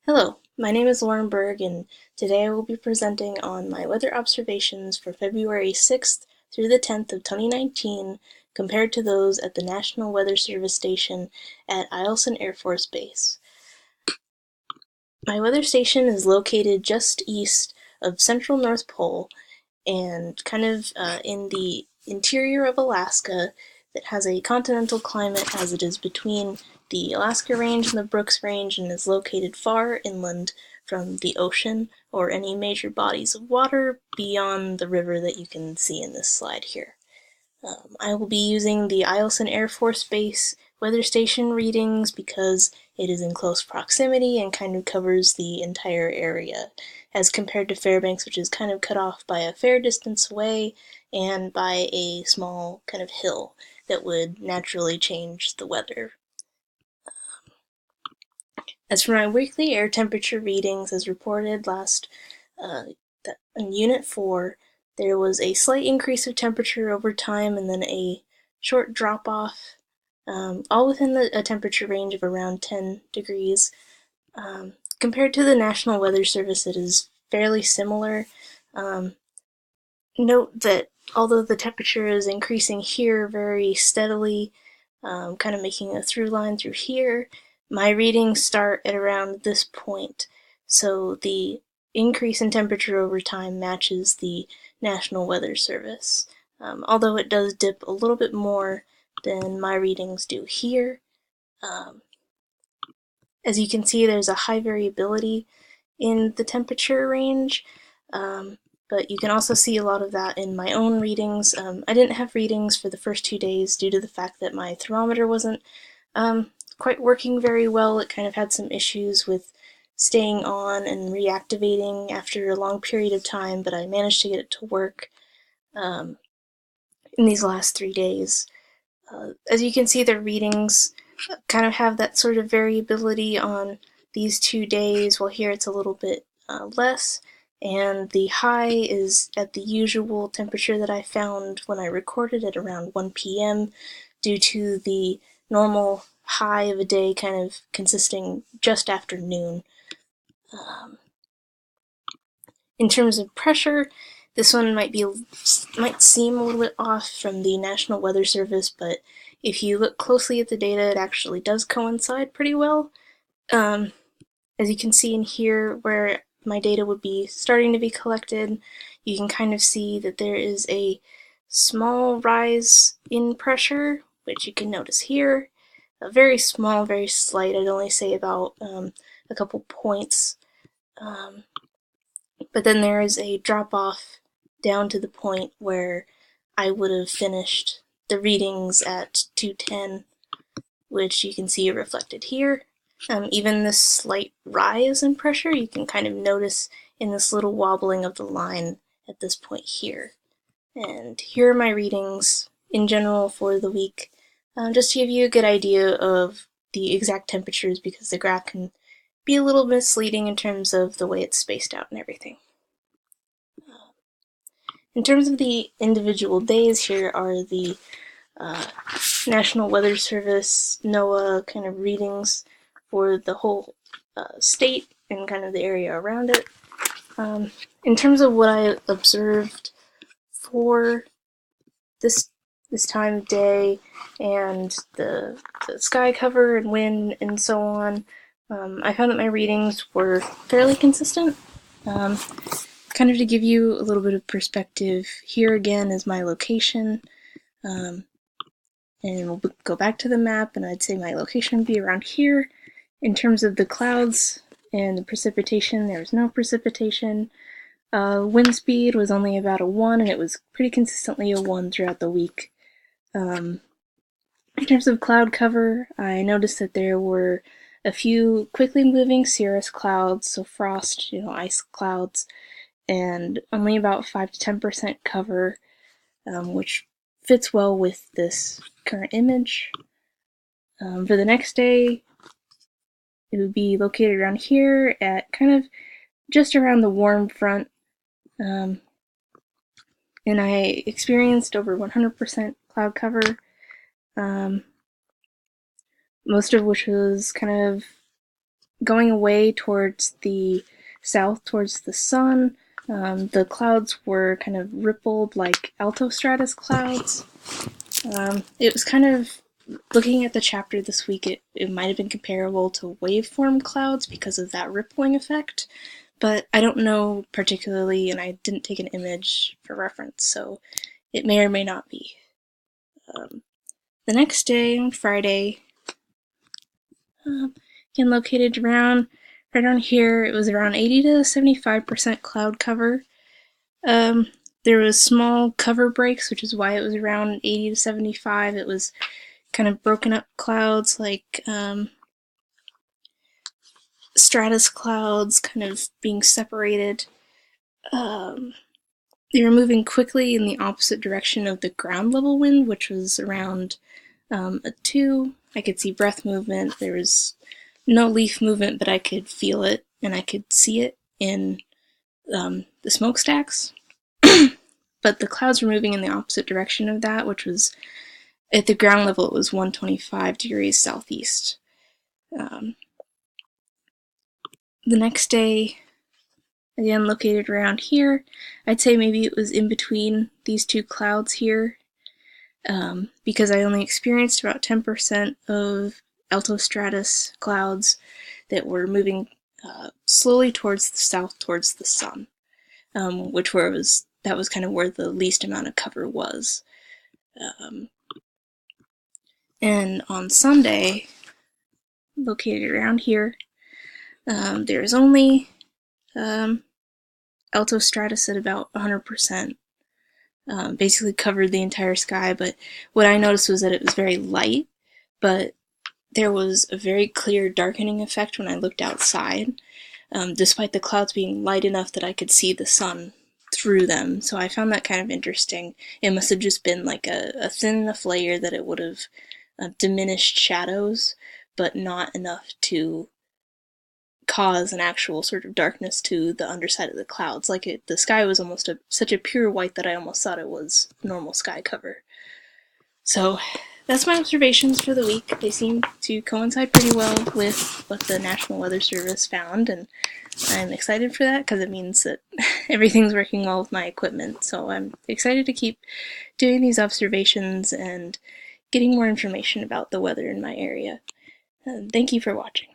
Hello, my name is Lauren Berg, and today I will be presenting on my weather observations for February 6th through the 10th of 2019 compared to those at the National Weather Service station at Eielson Air Force Base. My weather station is located just east of central North Pole and kind of in the interior of Alaska that has a continental climate as it is between the Alaska Range and the Brooks Range and is located far inland from the ocean or any major bodies of water beyond the river that you can see in this slide here. I will be using the Eielson Air Force Base weather station readings because it is in close proximity and kind of covers the entire area, as compared to Fairbanks, which is kind of cut off by a fair distance away and by a small kind of hill that would naturally change the weather. As for my weekly air temperature readings, as reported last in Unit 4, there was a slight increase of temperature over time and then a short drop off, all within a temperature range of around 10 degrees. Compared to the National Weather Service, it is fairly similar. Note that although the temperature is increasing here very steadily, kind of making a through line through here, my readings start at around this point. So the increase in temperature over time matches the National Weather Service, although it does dip a little bit more than my readings do here. As you can see, there's a high variability in the temperature range, but you can also see a lot of that in my own readings. I didn't have readings for the first 2 days due to the fact that my thermometer wasn't quite working very well. It kind of had some issues with staying on and reactivating after a long period of time, but I managed to get it to work in these last 3 days. As you can see, the readings kind of have that sort of variability on these 2 days, while here it's a little bit less, and the high is at the usual temperature that I found when I recorded at around 1 p.m. due to the normal high of a day kind of consisting just after noon. In terms of pressure, this one might seem a little bit off from the National Weather Service, but if you look closely at the data, it actually does coincide pretty well. As you can see in here, where my data would be starting to be collected, you can kind of see that there is a small rise in pressure, which you can notice here. Very small, very slight. I'd only say about a couple points. But then there is a drop off down to the point where I would have finished the readings at 210, which you can see reflected here. Even this slight rise in pressure, you can kind of notice in this little wobbling of the line at this point here. And here are my readings in general for the week, just to give you a good idea of the exact temperatures, because the graph can be a little misleading in terms of the way it's spaced out and everything. In terms of the individual days, here are the National Weather Service, NOAA kind of readings for the whole state and kind of the area around it. In terms of what I observed for this time of day and the sky cover and wind and so on, I found that my readings were fairly consistent. Kind of to give you a little bit of perspective, here again is my location. And we'll go back to the map, and I'd say my location would be around here. In terms of the clouds and the precipitation, there was no precipitation. Wind speed was only about a 1, and it was pretty consistently a 1 throughout the week. In terms of cloud cover, I noticed that there were a few quickly moving cirrus clouds, so frost, ice clouds, and only about 5 to 10% cover, which fits well with this current image. For the next day, it would be located around here at kind of just around the warm front, and I experienced over 100% cloud cover, most of which was kind of going away towards the south, towards the sun. The clouds were kind of rippled like altostratus clouds. It was kind of, looking at the chapter this week, it might have been comparable to waveform clouds because of that rippling effect, but I don't know particularly, and I didn't take an image for reference, so it may or may not be. The next day, on Friday, again located around right around here, it was around 80 to 75% cloud cover. There was small cover breaks, which is why it was around 80 to 75. It was kind of broken up clouds, like stratus clouds kind of being separated. They were moving quickly in the opposite direction of the ground level wind, which was around a 2. I could see breath movement. There was no leaf movement, but I could feel it, and I could see it in the smokestacks. But the clouds were moving in the opposite direction of that, which was, at the ground level, it was 125 degrees southeast. The next day, again located around here, I'd say maybe it was in between these two clouds here, because I only experienced about 10% of altostratus clouds that were moving slowly towards the south, towards the sun, that was kind of where the least amount of cover was. And on Sunday, located around here, there's only altostratus at about 100%. Basically covered the entire sky, but what I noticed was that it was very light, but there was a very clear darkening effect when I looked outside, despite the clouds being light enough that I could see the sun through them. So I found that kind of interesting. It must have just been like a thin enough layer that it would have diminished shadows, but not enough to cause an actual sort of darkness to the underside of the clouds. Like the sky was almost such a pure white that I almost thought it was normal sky cover. So that's my observations for the week. They seem to coincide pretty well with what the National Weather Service found, and I'm excited for that because it means that everything's working well with my equipment. So I'm excited to keep doing these observations and getting more information about the weather in my area. Thank you for watching.